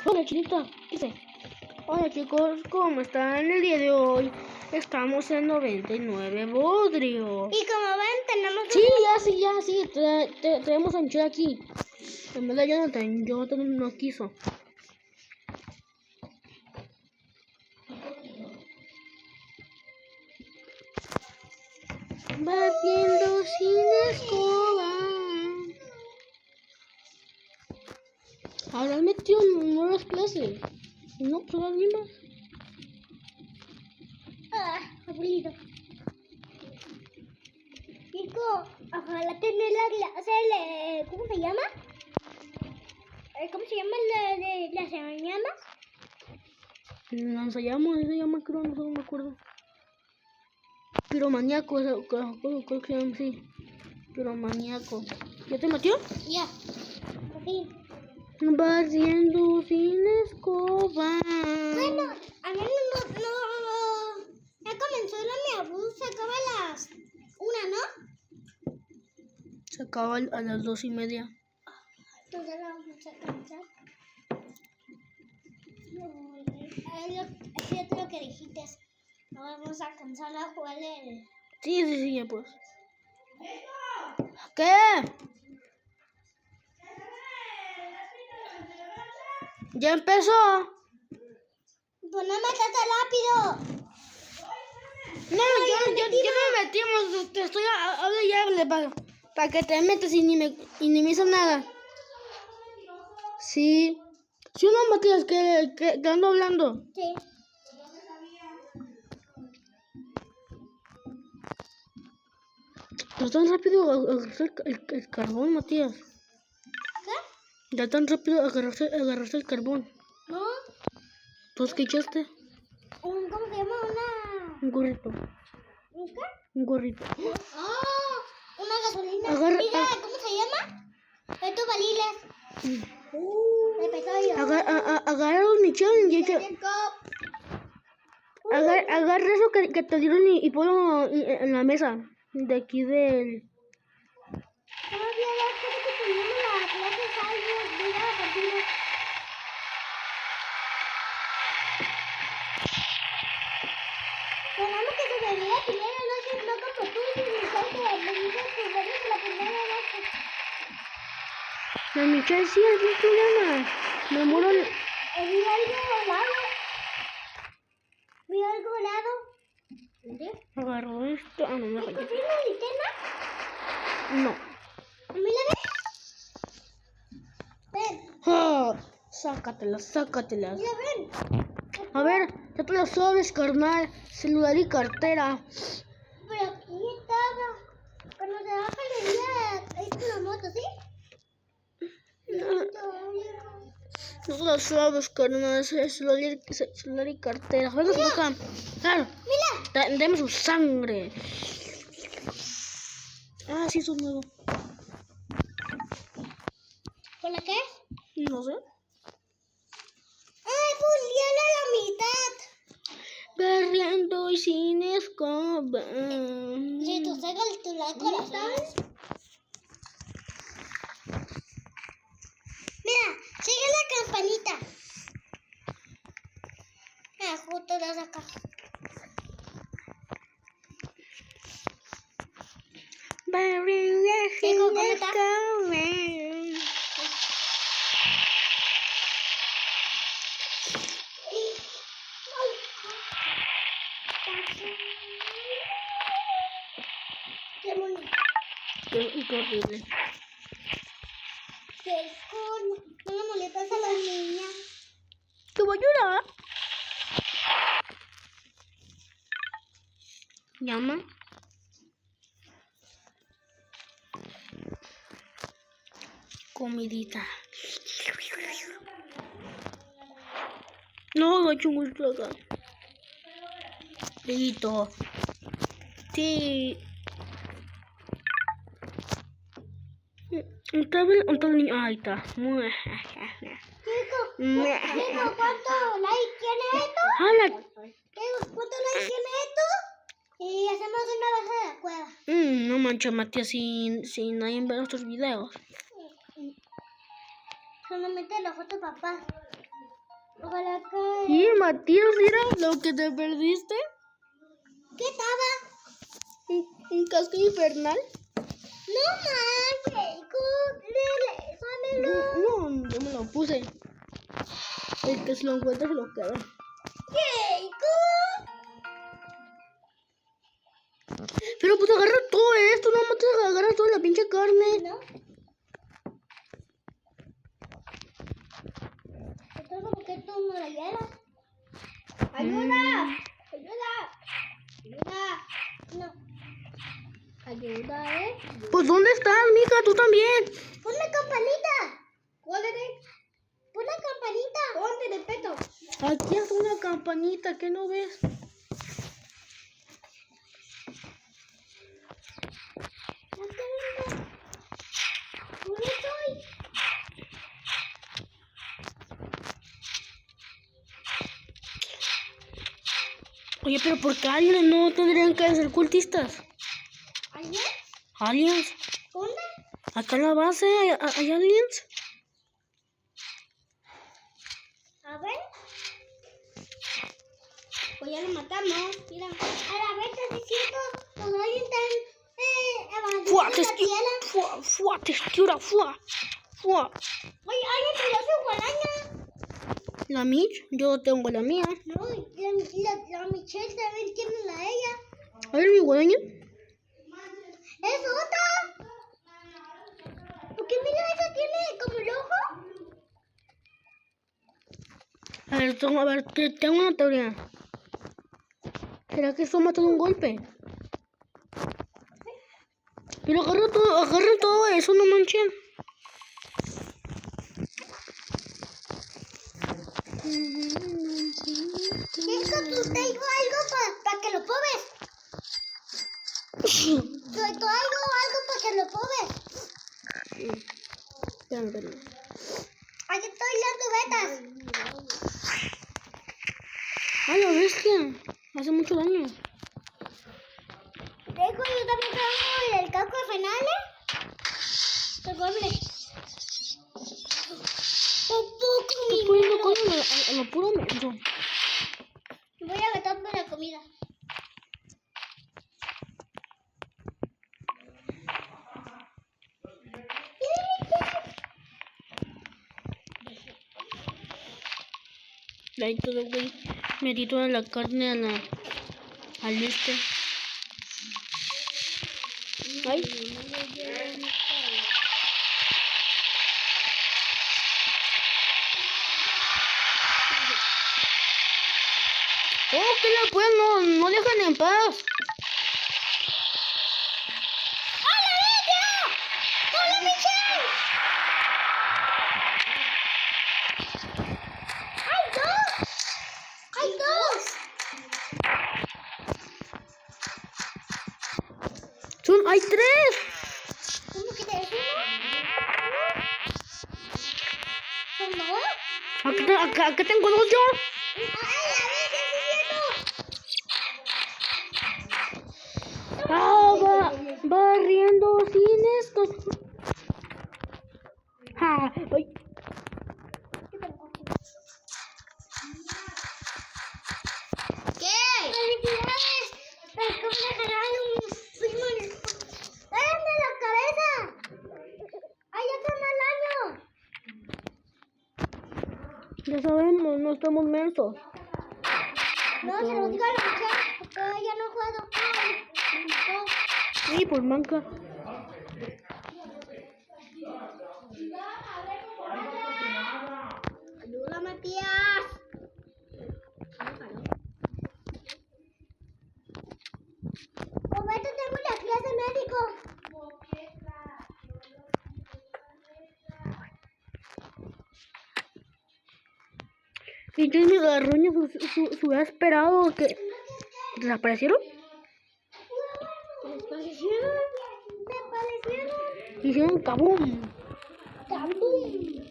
Hola, chinita, ¿qué sé? Hola, chicos, ¿cómo están? El día de hoy estamos en 99 Bodrio. Y como ven, tenemos... Sí, traemos a Michelle aquí. En vez de Jonathan no quiso. Batiendo sin escoba. Ahora metió nuevas clases. No, son las mismas. Aburrido. Chico, ojalá tener la clase, ¿cómo se llama? ¿Cómo se llama de las mañanas? Se llama, creo, no me acuerdo. Piromaniaco, creo que se llama así. Piromaniaco. ¿Ya te metió? Ya. Por fin. Barriendo sin escoba. Bueno, a mí no. Ya comenzó la mi bus, se acaba a las 1, ¿no? Se acaba a las 2:30. Entonces la vamos a cansar. Es cierto lo que dijiste. No vamos a cansar a jugar el... Sí, ya pues. ¿Qué? ¿Ya empezó? Pues no me trata rápido. No, ya me metimos. Te estoy hable y hable para que te metas y ni me hizo nada. Sí. Sí, no, Matías, que ando hablando. Sí. Ya tan rápido agarraste el carbón, Matías. ¿Qué? Ya tan rápido agarraste el carbón. No. ¿Tú qué echaste? ¿Cómo se llama? Un gorrito. ¿Un qué? Un gorrito. ¡Oh! Una gasolina. Agarra- Mira, ¿cómo se llama? Estos baliles. Me pesó yo. Agarra los Michelle y echa. Agarra eso que te dieron y ponlo en la mesa. De aquí del... Todavía después que teníamos la clase salvo de la partida. Tenemos que sobrevivir la primera noche, no como tú, sin pensar que me dices que vuelves la primera noche. La Michelle sí, algún problema. Me muero. Vi algo helado. Vi algo helado. ¿Dónde? Agarró esto. Ah, no me ¿Es falló. posible la linterna? No. ¿A mí la ves? Ven. Oh, sácatelas. Mira, ven. A ver, ya te lo sabes, carnal. Celular y cartera. Pero aquí estaba. Cuando se baja el día, ahí está la moto, ¿sí? No te lo sabes, carnal. Celular y cartera. Venga por acá. Claro. Mira. Deme su sangre. Ah, sí, eso es nuevo. ¿Con la qué? No sé. ¡Ay, pues ya la mitad! Barriendo y sin escoba. Si tú sacas el titular corazón. Mira, sigue la campanita. Ah, justo la saca. Barriendo sin ¿cómo está? escoba. Qué bonito. Qué horrible. Que es con una muleta a las niñas. Te voy a llorar. Llama. Comidita. No, no he hecho un gusto acá. Listo. Sí. ¿Está bien? ¿Está el niño? Ahí está. Chico, ¿cuánto like tiene esto? ¿Cuánto like tiene esto? Y hacemos una baja de la cueva. No manches, Matías, si nadie ve nuestros videos. Solamente la foto papá. Ojalá que... Y Matías, mira lo que te perdiste. ¿Qué estaba? Un casco infernal. No manches, sámelo. No, yo me lo puse. El que se lo encuentra se lo queda. Keiko. Pero pues agarra todo esto, no mates, agarra toda la pinche carne. ¿No? Esto es como que tú no la llevas. ¡Ayuda! ¡Ayuda! ¡Ayuda! No. Ayuda, Pues ¿dónde estás, mija? Tú también. Pon la campanita. ¿Cuál es? Pon la campanita. ¿Dónde, de peto? Aquí está una campanita, ¿qué no ves? ¿Dónde estoy? Oye, pero ¿por qué aliens no tendrían que ser cultistas? ¿Allá? ¿Aliens? ¿Dónde? Acá en la base hay aliens. A ver. Pues ya lo matamos. Mira. A la vez estás diciendo los aliens están ¡Fua! evadiendo la tierra. ¡Fua! ¡Textura! ¡Fua! Oye, alguien tiró su guadaña. ¿La Mitch? Yo tengo la mía. No, la Michelle también tiene la de ella. A ver, mi guadaña. ¡Es otra! ¿Por qué mira esa tiene como el ojo? A ver, tengo una teoría. ¿Será que eso mata de un golpe? Pero agarra todo eso, no manchen. Es que tú tengo algo para que lo probes. Te algo para que lo probes. Espérame. Aquí estoy dando vetas. ¡Ay, la bestia! Hace mucho daño. Dejo yo también tengo el casco de finales. Recuerde. Estoy poniendo cosas a lo puro menso. Voy a gastarme la comida. Ahí todo, güey. Metí toda la carne al este. Ay. Oh, que la pues no dejan en paz. ¡Hola, Bella! ¡Hola, Michelle! ¡Hay dos! ¡Hay dos! ¡Hay tres! ¿Cómo que te decimos? ¿Son dos? Acá tengo dos yo. ¡Ay, la Bella, sí, Barriendo sin estos. Ay. ¿Qué? ¡Felicidades! ¿Cómo le ganaron un limón? ¡Dárenme la cabeza! ¡Ay, ya está mal año! Ya sabemos, no estamos mensos. No, se lo digo a la muchacha, porque ella no ha jugado. Sí, pues manca. Ayuda, Matías. Roberto, tengo la clase médico. Y yo mi garroña se hubiera esperado que desaparecieron. ¿Desaparecieron? ¿Desaparecieron? Hicieron kabum. ¡Cabum!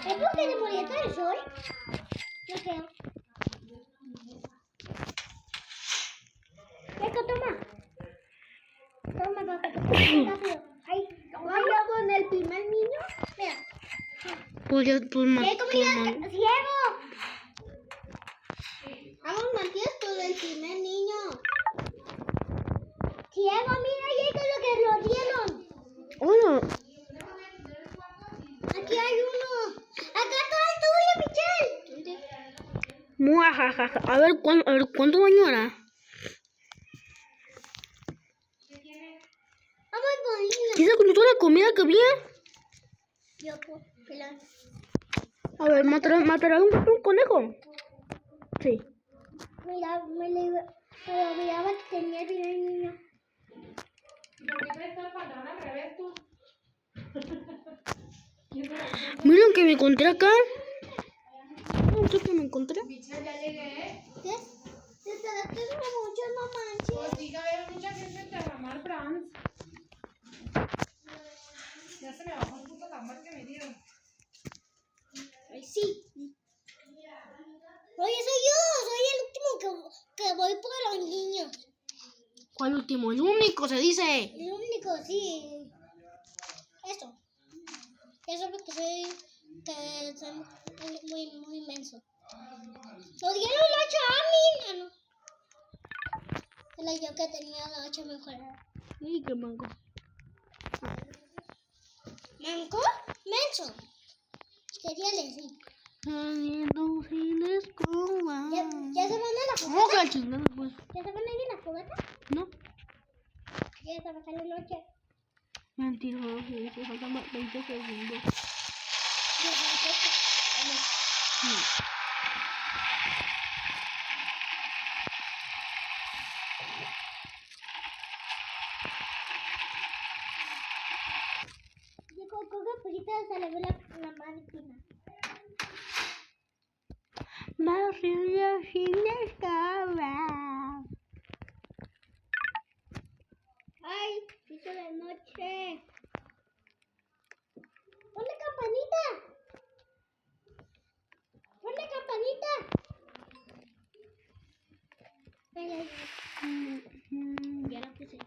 ¿Es porque se murió todo el sol? No creo. Esto, toma. Toma, papá. Rápido. Ahí. ¿Vaya con el primer niño? Mira. Pues ya, pues ¡Qué comida! ¡Ciego! Vamos, Matías, con el primer niño. Diego, mira, llega lo que lo dieron. Bueno, Aquí hay uno. Acá está el tuyo, Michelle. muajajaja. A ver cuánto daño hará. Vamos, Bolina. ¿Quién se comió toda la comida que había? Yo, pues, pelón. A ver, ¿matará un conejo? Sí. Mira, pero miraba que tenía el primer niño. Miren que me encontré acá. No sé qué me encontré. ¿Qué? Te tengo mucho, no manches. Pues sí, que había mucha gente en derramar Franz. Ya se me bajó el puto tamal que me dieron. Ay, sí. Oye, soy yo, soy el último que voy por los niños. ¿Cuál último? El único se dice. El único, sí. Eso. Eso porque soy muy inmenso. Lo dieron la 8 a mí, no. Era yo que tenía la 8 mejorada. Ay, qué mango. ¿Manco? Menso. Quería decir. ¿Ya se van a la No, fogata? que chingada, pues. ¿Ya se van a ir a la fogata? No. Ya se va a pasar la noche. Mentiroso, se faltan 20 segundos. No. Yo con coca pusita se le ve la máquina. María sin estaba. Ay, hizo de noche. Ponle campanita. Ponle campanita. Ya la puse.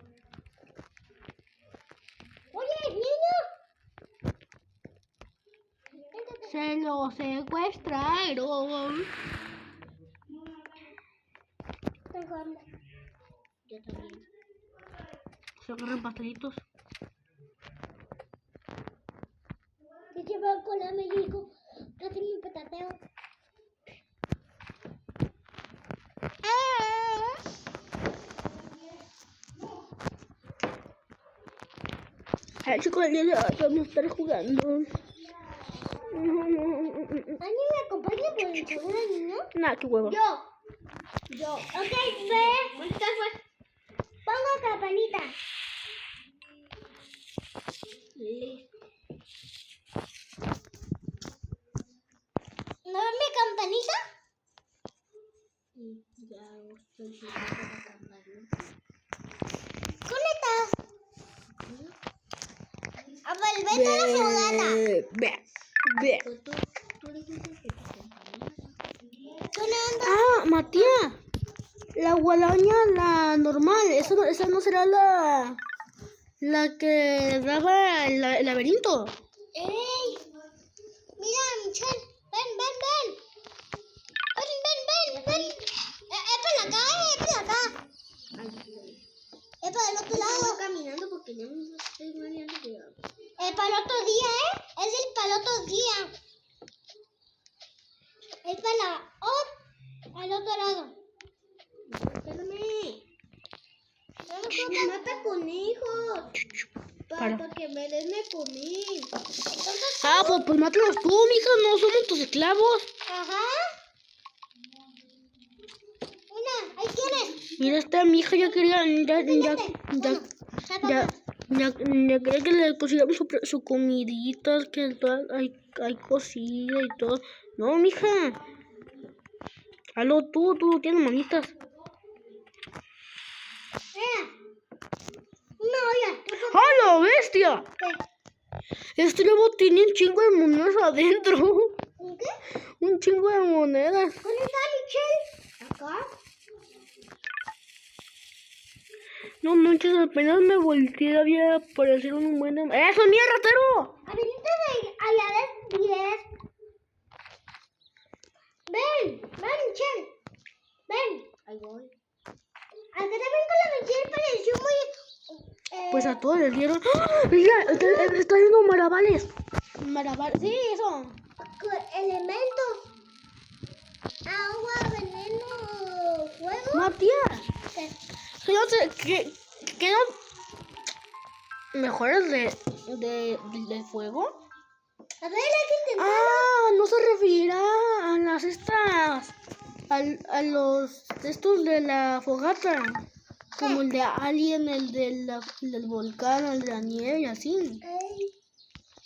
Oye, niño. Se lo secuestraron. Estoy jugando. Yo también. Se agarran pastelitos. Se lleva con la México. Casi mi petateo. Ay, chicos, el día de hoy vamos a estar jugando. ¿Alguien me acompaña por el segundo niño? Nah, qué huevo. Yo. Ok, ve. Después. Pongo campanita. Listo. ¿No ves mi campanita? Ya estoy siguiendo la campanita. Conecta. A ver, vete a la fogata. Ve. Tú dijiste que tu campanita. Sonando. Ah, Matías. La guadaña, la normal. Esa no será la que daba el laberinto. ¡Ey! Mira, Michelle. Ven. Ven. Es para acá, Es para el otro lado. Estoy caminando porque ya me estoy mareando. Es para el otro día, Es el para el otro día. Es para al otro lado. Espérame. Mata conejos. Para que me den de comer. Entonces, Ah, pues mátalos tú, mija. No somos tus esclavos. ajá. Mira, ahí tienes. Mira, esta mija ya quería. Ya quería que le pusiéramos su comidita, que hay cocida y todo. No, mija. Hazlo tú no tienes manitas. Mira. Una olla. ¡Ah, la bestia! Este nuevo tiene un chingo de monedas adentro. ¿Un qué? Un chingo de monedas. ¿Dónde está Michelle? Acá. No manches, apenas me volteé, había aparecido un buen... ¡Eso, mía, ratero! Habilita allá de 10. Ven, Michelle. Ven. Ahí voy. Acá también con la mentira pareció muy... Pues a todos les dieron. ¡Ah! Mira, está haciendo maravales. Maravales. Sí, eso. Elementos. Agua, veneno, fuego. Matías. ¿Qué? Que no sé. Que no. ¿Mejores de fuego? A ver, hay que intentar. Ah, no se referirá a las estas. A los estos de la fogata. Como el de Alien, el del volcán, el de la nieve y así.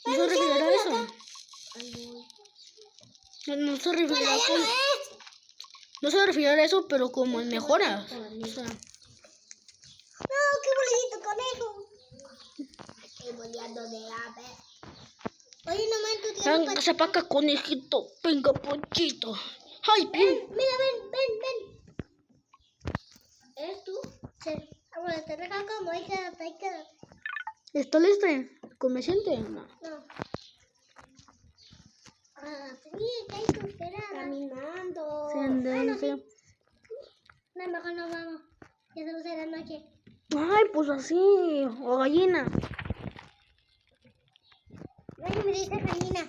¿No se referirá a eso? No se referirá a no se referirá a eso, pero como en mejoras. O sea, No, qué bonito conejo. Estoy boleando de ave. Oye, no me entusiasmo. véngase para acá, conejito. Venga, Ponchito. ¡Ay, bien! Mira, ven. ¿Eres tú? Sí. Bueno, te dejo como ahí quédate. ¿Está listo? ¿Convenciente? No. No. Sí, ahí tú, espera. Caminando. Sí. No, mejor nos vamos. Ya se va a hacer la noche. Ay, pues así. O gallina. Bueno, me dice gallina.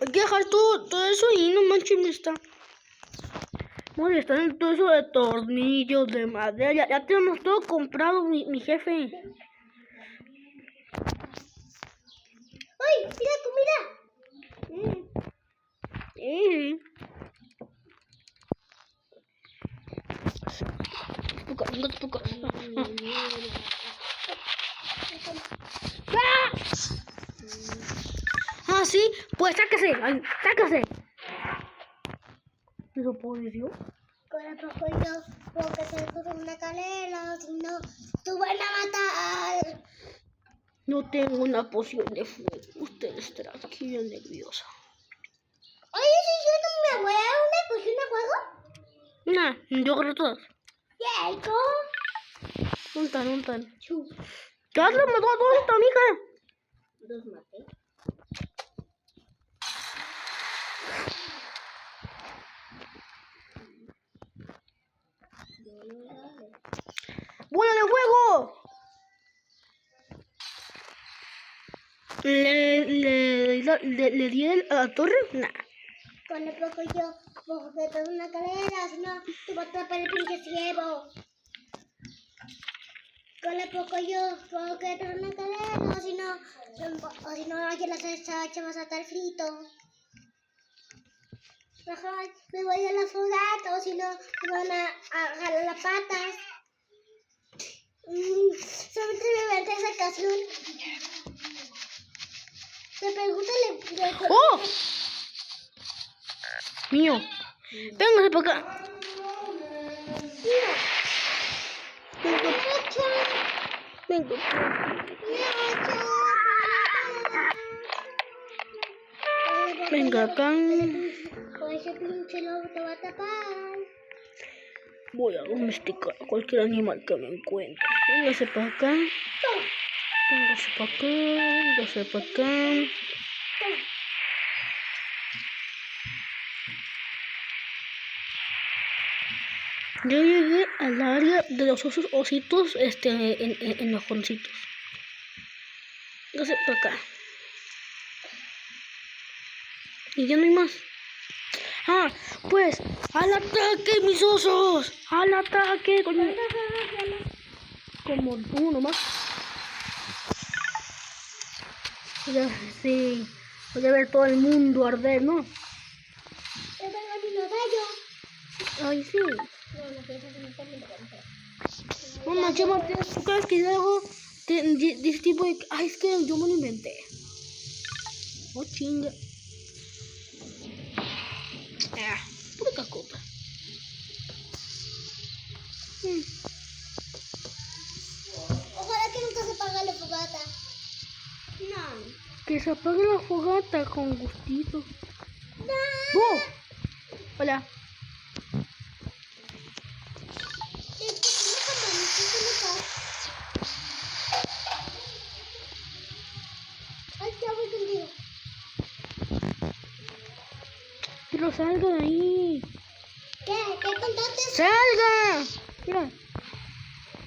Hay que dejar todo eso y no manches, me está molestando todo eso de tornillos, de madera. Ya tenemos todo comprado, mi jefe. ¡Uy! ¡Mira comida! Sí. Puca. Ah, sí, pues sáquese. Ay, sáquese. ¿Eso puedo decir yo? Con el poco yo, porque se puso una calera, si no, tú van a matar. No tengo una poción de fuego. Usted estará aquí bien nerviosa. Oye, si yo no me voy a dar una poción de juego. Nah, yo agarré todas. ¿Qué? ¿Cómo? Un tan. ¿Qué has matado a toda esta mija? Los maté. ¡Bola de fuego! ¿Le di a la torre? Nah. Con el poco yo, porque te una calera, si no, tú vas a tapar el pinche ciego. Con el poco yo, porque te una calera, o si no, aquí la salsa vas a estar frito. Mejor me voy a la fogata, o si no, me van a jalar las patas. Solamente me vente esa canción. Pregúntale. ¡Oh! Mío. Véngase para acá. Venga. Venga acá. Con ese pinche lobo te va a tapar. Voy a domesticar a cualquier animal que me encuentre. Véngase para acá. Véngase para acá. Yo llegué al área de los ositos en los joncitos. Véngase para acá. Y ya no hay más. Ah, pues, ¡al ataque, mis osos! ¡Al ataque! Como uno más. Ya, sí. Voy a ver todo el mundo arder, ¿no? Yo tengo mi gallo. Ay, sí. No pienso que me está viendo. Mamá, chama, ¿tú crees que algo de ese tipo de... Ay, es que yo me lo inventé. Oh, chinga. Pura cacota. Ojalá que nunca se apague la fogata. No. Que se apague la fogata con gustito. No. ¡Oh! Hola. Ay, ya voy contigo. salga de ahí. ¿Qué? ¿Qué contaste? ¡Salga! Mira.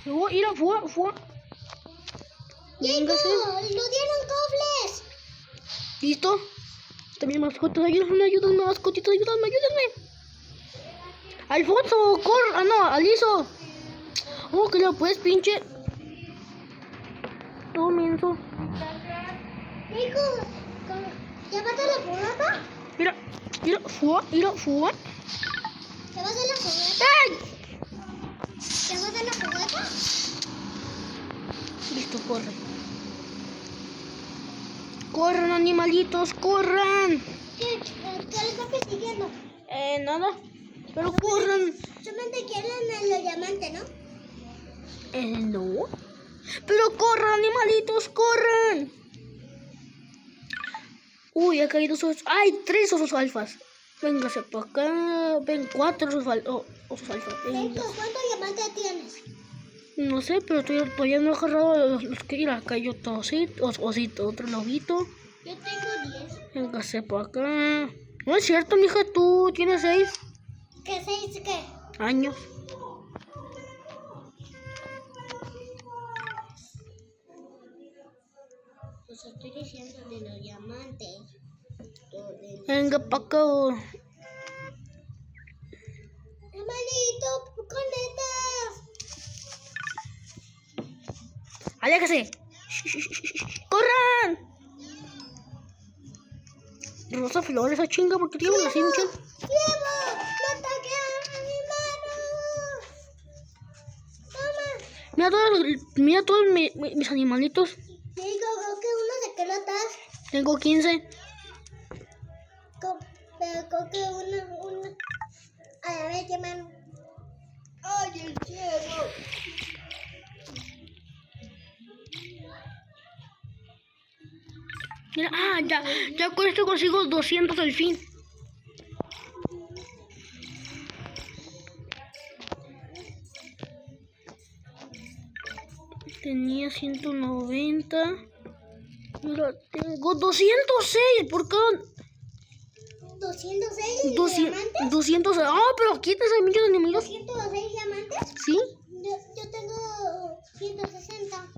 Mira, fue. Véngase. ¡Chico! ¡Nos dieron cofres! ¿Listo? También mascotas, ayúdenme, mascotitos, ayúdenme. Alfonso, corre. Ah, no, Aliso. Oh, que lo puedes, pinche. Todo menso. Chico, ¿ya vas a la fogata? Mira, fue. ¿Ya vas a la fogata? ¡Ay! ¿Ya vas a la fogata? Listo, corre. Corran, animalitos, corran. ¿Qué le está persiguiendo? Nada. Pero corran. Solamente quieren el diamante, ¿no? No. Pero corran, animalitos, corran. Uy, ha caído osos. ¡Ay! 3 osos alfas. Véngase para acá. Ven, 4 osos alfas. Chico, ¿cuántos diamantes tienes? No sé, pero todavía no he agarrado los que ir. Cayó otro osito, otro lobito. Yo tengo 10. Véngase para acá. No es cierto, mija, tú tienes 6 ¿Qué 6 qué? años. Pues estoy diciendo de los diamantes. Venga para acá. Hermanito, conectas. ¡Aléjese! ¡Corran! Rosa Flores, esa chinga, porque tiene una cincha. ¡Llevo! ¡No ataque a mi mano! ¡Toma! Mira todos mis animalitos. Digo, que uno de qué notas. Tengo 15. Pero creo que uno. A ver, qué mano. ¡Ay, el cielo! Mira, ya con esto consigo 200 al fin. Tenía 190. Mira, tengo 206. ¿Por qué? 206 200, diamantes. 200. Pero quítese millones de enemigos. 206 diamantes. ¿Sí? Yo tengo 160.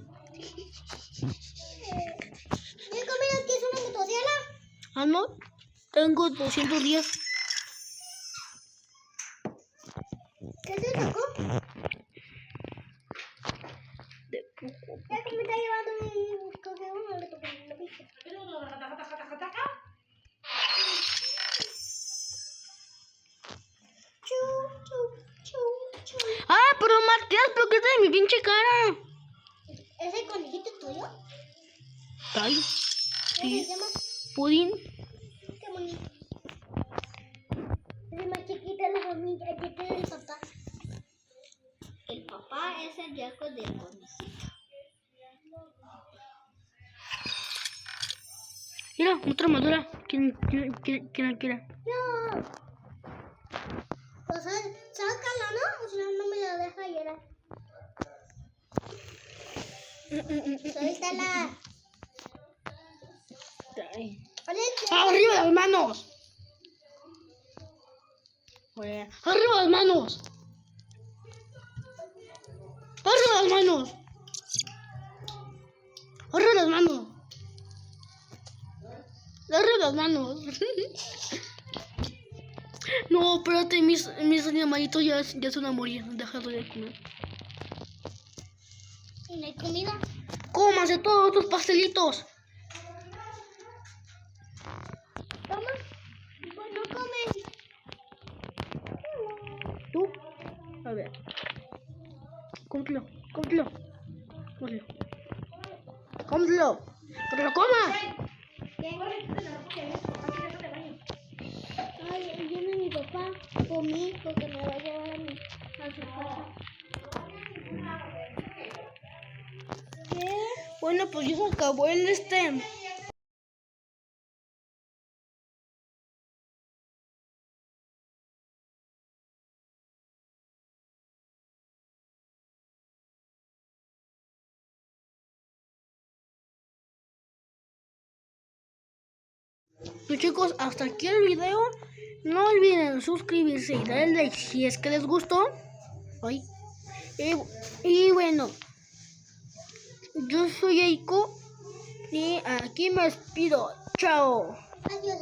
Diego, mira, aquí es una motosierra. No. Tengo 210. ¿Qué te tocó? Ya que me está llevando un coge uno, le tocó la pista. Chu. Pero Matías, ¿pero qué está de mi pinche cara? ¿Ese conejito es tuyo? Ay, ¿Cómo sí. se llama? Pudín. Qué bonito. Es más chiquita la familia, aquí tiene el papá. El papá es el viejo del conejito. Mira, otra armadura. ¿Quién la quiere? No. Pues sácala, ¿no? O si no, no me la deja llorar. Suéltala. Ay. Hola, ¡Arriba las manos! ¡Arriba las manos! ¡Arriba las manos! ¡Arriba las manos! ¡Arriba las manos! No, espérate, mis animalitos ya se van a morir. Déjalo de comer. ¿y no hay comida? ¡Cómanse todos tus pastelitos! Toma. Pues no comen. ¿Tú? A ver. Cómetelo. ¡Que te lo comas! Ay, viene mi papá conmigo porque me va a llevar a su casa. ¿Qué? Bueno, pues ya se acabó el Pues chicos, hasta aquí el video. No olviden suscribirse y darle like si es que les gustó. Ay. Y bueno, yo soy Eiko y aquí me despido. Chao. Adiós,